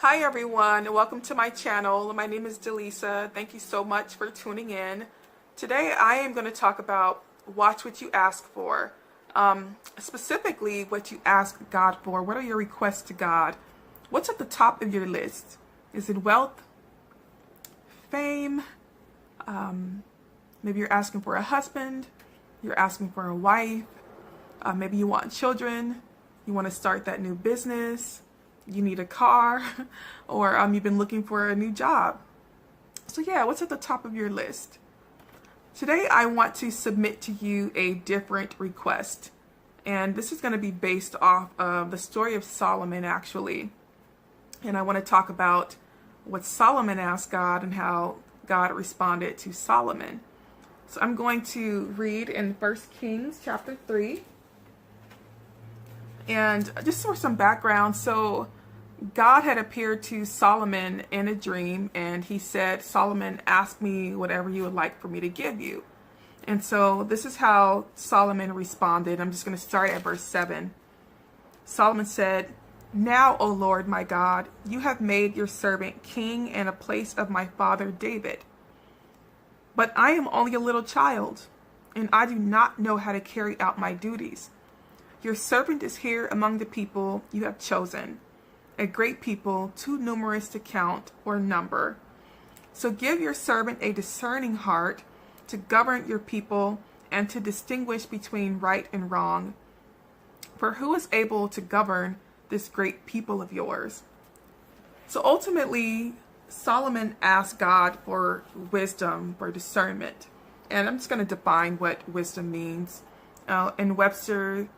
Hi everyone, welcome to my channel. My name is Delisa. Thank you so much for tuning in. Today I am going to talk about watch what you ask for. Specifically what you ask God for. What are your requests to God? What's at the top of your list? Is it wealth? Fame? Maybe you're asking for a husband. You're asking for a wife. Maybe you want children. You want to start that new business. You need a car, or you've been looking for a new job. So yeah, what's at the top of your list? Today I want to submit to you a different request. And this is going to be based off of the story of Solomon, actually. And I want to talk about what Solomon asked God and how God responded to Solomon. So I'm going to read in 1 Kings chapter 3. And just for some background, so God had appeared to Solomon in a dream, and he said, Solomon, ask me whatever you would like for me to give you. And so this is how Solomon responded. I'm just going to start at verse 7. Solomon said, Now, O Lord my God, you have made your servant king in a place of my father David. But I am only a little child, and I do not know how to carry out my duties. Your servant is here among the people you have chosen, a great people, too numerous to count or number. So give your servant a discerning heart to govern your people and to distinguish between right and wrong. For who is able to govern this great people of yours? So ultimately, Solomon asked God for wisdom, for discernment. And I'm just going to define what wisdom means. In Webster's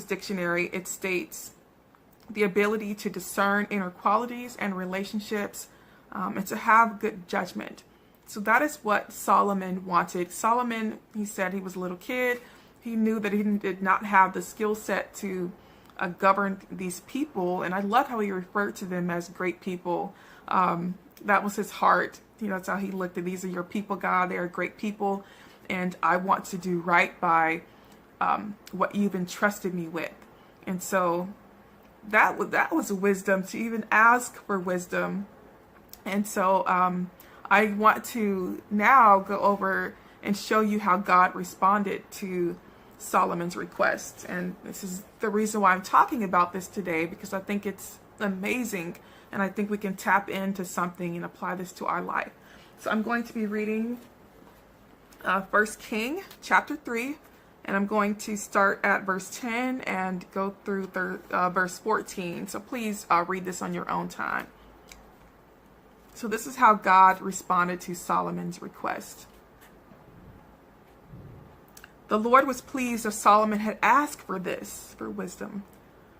dictionary, it states the ability to discern inner qualities and relationships, and to have good judgment. So that is what Solomon wanted. Solomon, he said he was a little kid. He knew that he did not have the skill set to govern these people. And I love how he referred to them as great people. That was his heart. That's how he looked at these are your people, God. They are great people. And I want to do right by what you've entrusted me with. And so that was wisdom, to even ask for wisdom. And so I want to now go over and show you how God responded to Solomon's request. And this is the reason why I'm talking about this today, because I think it's amazing, and I think we can tap into something and apply this to our life. So I'm going to be reading 1 King chapter 3. And I'm going to start at verse 10 and go through verse 14. So please read this on your own time. So this is how God responded to Solomon's request. The Lord was pleased that Solomon had asked for this, for wisdom.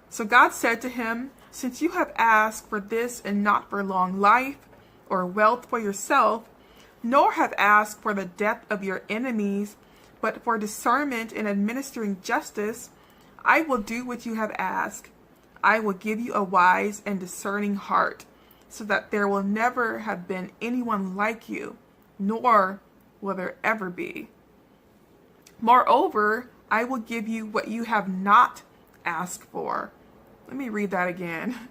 So God said to him, Since you have asked for this and not for long life or wealth for yourself, nor have asked for the death of your enemies, but for discernment in administering justice, I will do what you have asked. I will give you a wise and discerning heart, so that there will never have been anyone like you, nor will there ever be. Moreover, I will give you what you have not asked for. Let me read that again.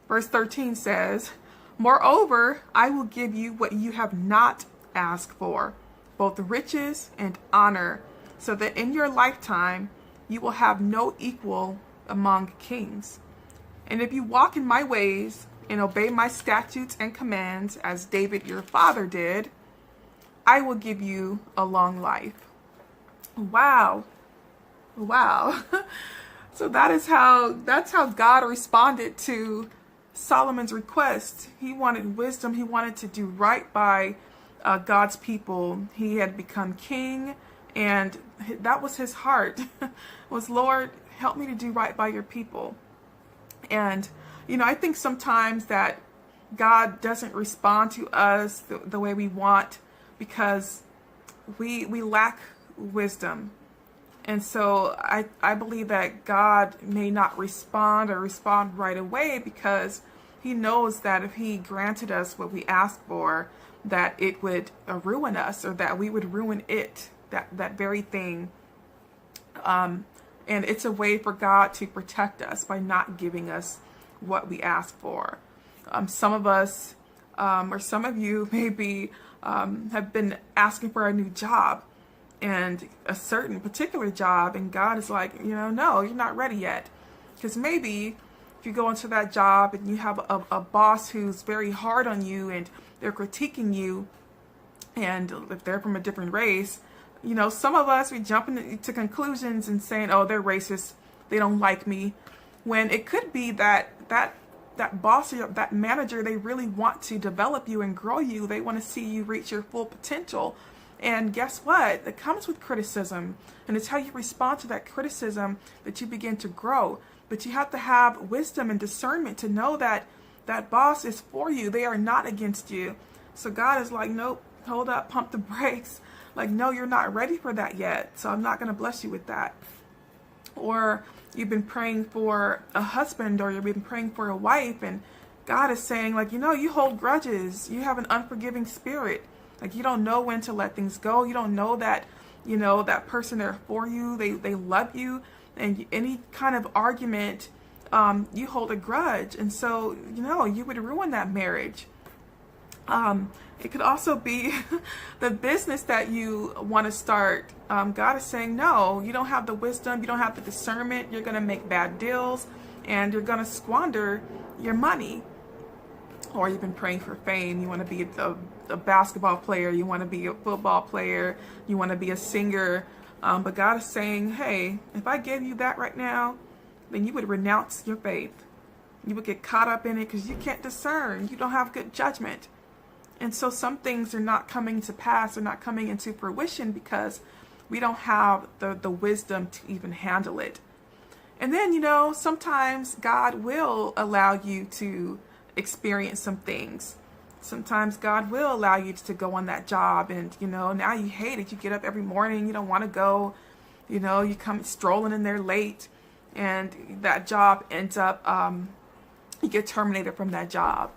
Verse 13 says, Moreover, I will give you what you have not asked for, both riches and honor, so that in your lifetime you will have no equal among kings. And if you walk in my ways and obey my statutes and commands, as David your father did, I will give you a long life. Wow. So that's how God responded to Solomon's request. He wanted wisdom. He wanted to do right by God's people. He had become king, and that was his heart. Was, Lord, help me to do right by your people. And I think sometimes that God doesn't respond to us the way we want, because we lack wisdom. And so I believe that God may not respond right away, because he knows that if he granted us what we asked for, that it would ruin us, or that we would ruin it, that very thing. And it's a way for God to protect us by not giving us what we ask for. Some of us, or some of you maybe have been asking for a new job, and a certain particular job, and God is like, no, you're not ready yet. Because maybe if you go into that job and you have a boss who's very hard on you and they're critiquing you, and if they're from a different race, some of us, we jump into conclusions and saying, oh, they're racist, they don't like me, when it could be that boss or that manager, they really want to develop you and grow you. They want to see you reach your full potential. And guess what? It comes with criticism. And it's how you respond to that criticism that you begin to grow. But you have to have wisdom and discernment to know that that boss is for you. They are not against you. So God is like, nope, hold up, pump the brakes. Like, no, you're not ready for that yet. So I'm not going to bless you with that. Or you've been praying for a husband, or you've been praying for a wife, and God is saying, like, you hold grudges. You have an unforgiving spirit. Like, you don't know when to let things go. You don't know that, that person there for you. They love you. And any kind of argument, you hold a grudge. And so, you would ruin that marriage. It could also be the business that you want to start. God is saying, no, you don't have the wisdom. You don't have the discernment. You're going to make bad deals, and you're going to squander your money. Or you've been praying for fame. You want to be a basketball player. You want to be a football player. You want to be a singer. But God is saying, hey, if I gave you that right now, then you would renounce your faith. You would get caught up in it because you can't discern. You don't have good judgment. And so some things are not coming to pass, or not coming into fruition because we don't have the wisdom to even handle it. And then, sometimes God will allow you to experience some things. Sometimes God will allow you to go on that job, and, now you hate it. You get up every morning, you don't want to go, you come strolling in there late, and that job ends up, you get terminated from that job.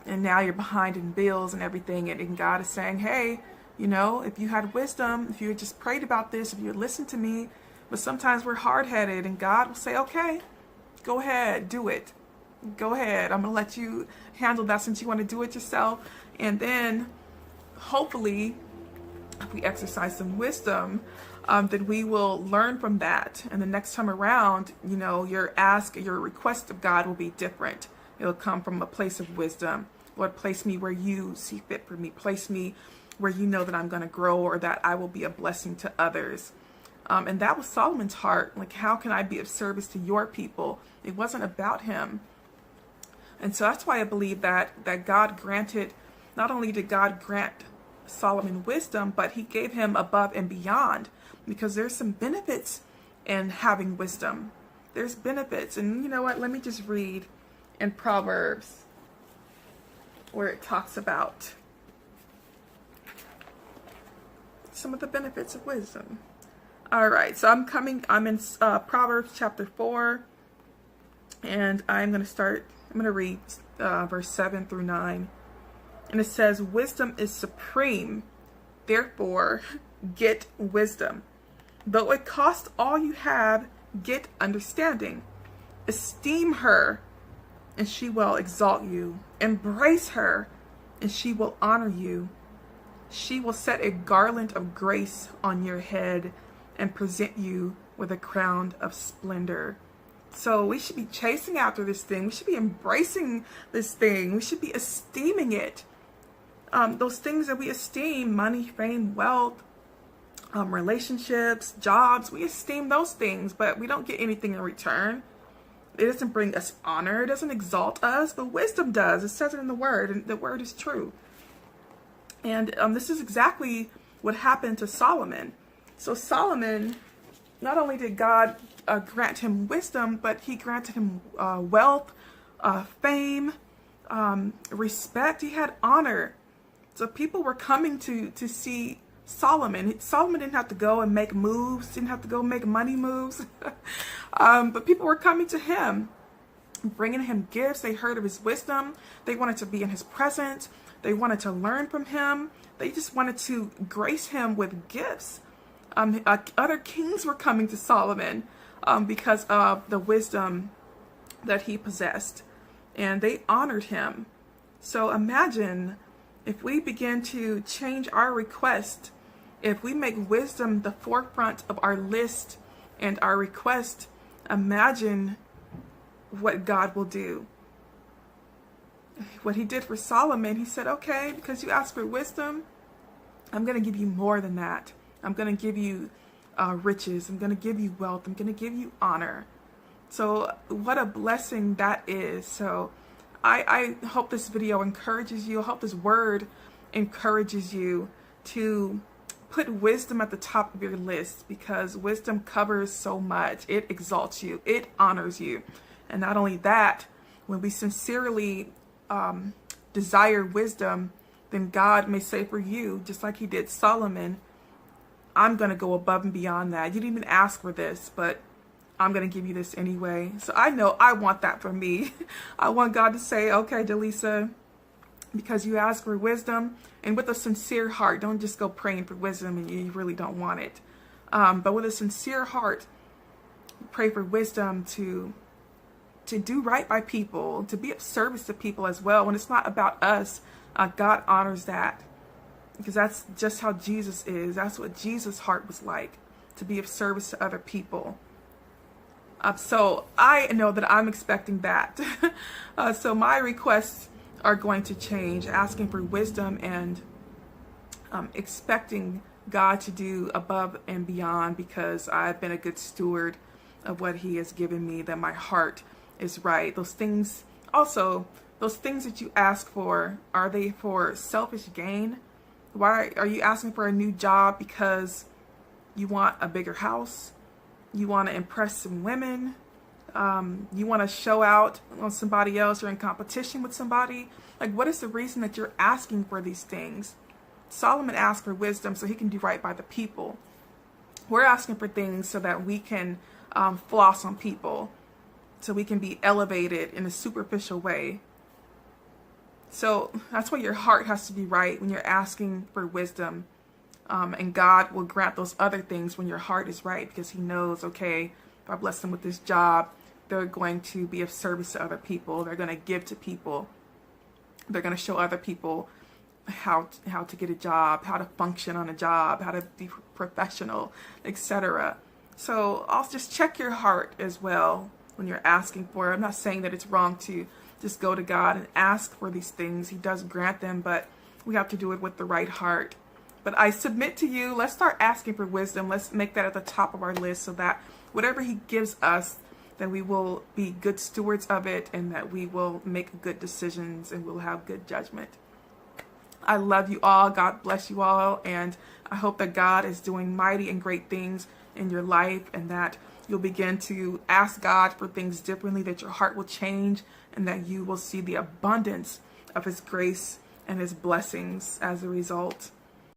And now you're behind in bills and everything. And God is saying, hey, if you had wisdom, if you had just prayed about this, if you had listened to me, but sometimes we're hard-headed, and God will say, okay, go ahead, do it. Go ahead. I'm going to let you handle that since you want to do it yourself. And then hopefully, if we exercise some wisdom, then we will learn from that. And the next time around, your request of God will be different. It'll come from a place of wisdom. Lord, place me where you see fit for me. Place me where you know that I'm going to grow, or that I will be a blessing to others. And that was Solomon's heart. Like, how can I be of service to your people? It wasn't about him. And so that's why I believe that God granted, not only did God grant Solomon wisdom, but he gave him above and beyond, because there's some benefits in having wisdom. There's benefits. And you know what? Let me just read in Proverbs where it talks about some of the benefits of wisdom. All right, so I'm in Proverbs chapter 4, and I'm going to read verse 7 through 9. And it says, wisdom is supreme, therefore get wisdom. Though it cost all you have, get understanding. Esteem her, and she will exalt you. Embrace her, and she will honor you. She will set a garland of grace on your head and present you with a crown of splendor. So we should be chasing after this thing. We should be embracing this thing. We should be esteeming it. Those things that we esteem, money, fame, wealth, relationships, jobs, we esteem those things, but we don't get anything in return. It doesn't bring us honor. It doesn't exalt us, but wisdom does. It says it in the word, and the word is true. And this is exactly what happened to Solomon. So Solomon, not only did God grant him wisdom, but he granted him wealth, fame, respect. He had honor. So people were coming to see Solomon. Solomon didn't have to go and make moves, didn't have to go make money moves. But people were coming to him, bringing him gifts. They heard of his wisdom. They wanted to be in his presence. They wanted to learn from him. They just wanted to grace him with gifts. Other kings were coming to Solomon because of the wisdom that he possessed, and they honored him. So imagine if we begin to change our request, if we make wisdom the forefront of our list and our request, imagine what God will do. What he did for Solomon, he said, okay, because you asked for wisdom, I'm going to give you more than that. I'm going to give you riches. I'm going to give you wealth. I'm going to give you honor. So what a blessing that is. So I hope this video encourages you. I hope this word encourages you to put wisdom at the top of your list, because wisdom covers so much. It exalts you. It honors you. And not only that, when we sincerely desire wisdom, then God may say for you, just like he did Solomon, I'm going to go above and beyond that. You didn't even ask for this, but I'm going to give you this anyway. So I know I want that for me. I want God to say, okay, Delisa, because you asked for wisdom, and with a sincere heart, don't just go praying for wisdom and you really don't want it. But with a sincere heart, pray for wisdom to do right by people, to be of service to people as well. When it's not about us, God honors that, because that's just how Jesus is. That's what Jesus' heart was like, to be of service to other people. So I know that I'm expecting that. So my requests are going to change, asking for wisdom and expecting God to do above and beyond, because I've been a good steward of what he has given me, that my heart is right. Those things that you ask for, are they for selfish gain? Why are you asking for a new job? Because you want a bigger house? You want to impress some women? You want to show out on somebody else? You're in competition with somebody? Like, what is the reason that you're asking for these things? Solomon asked for wisdom so he can do right by the people. We're asking for things so that we can floss on people, so we can be elevated in a superficial way. So that's why your heart has to be right when you're asking for wisdom. And God will grant those other things when your heart is right, because he knows, okay, if I bless them with this job, they're going to be of service to other people. They're going to give to people. They're going to show other people how to get a job, how to function on a job, how to be professional, etc. So also just check your heart as well when you're asking for it. I'm not saying that it's wrong to just go to God and ask for these things. He does grant them, but we have to do it with the right heart. But I submit to you, let's start asking for wisdom. Let's make that at the top of our list, so that whatever he gives us, that we will be good stewards of it, and that we will make good decisions and we'll have good judgment. I love you all. God bless you all. And I hope that God is doing mighty and great things in your life, and that you'll begin to ask God for things differently, that your heart will change, and that you will see the abundance of his grace and his blessings as a result.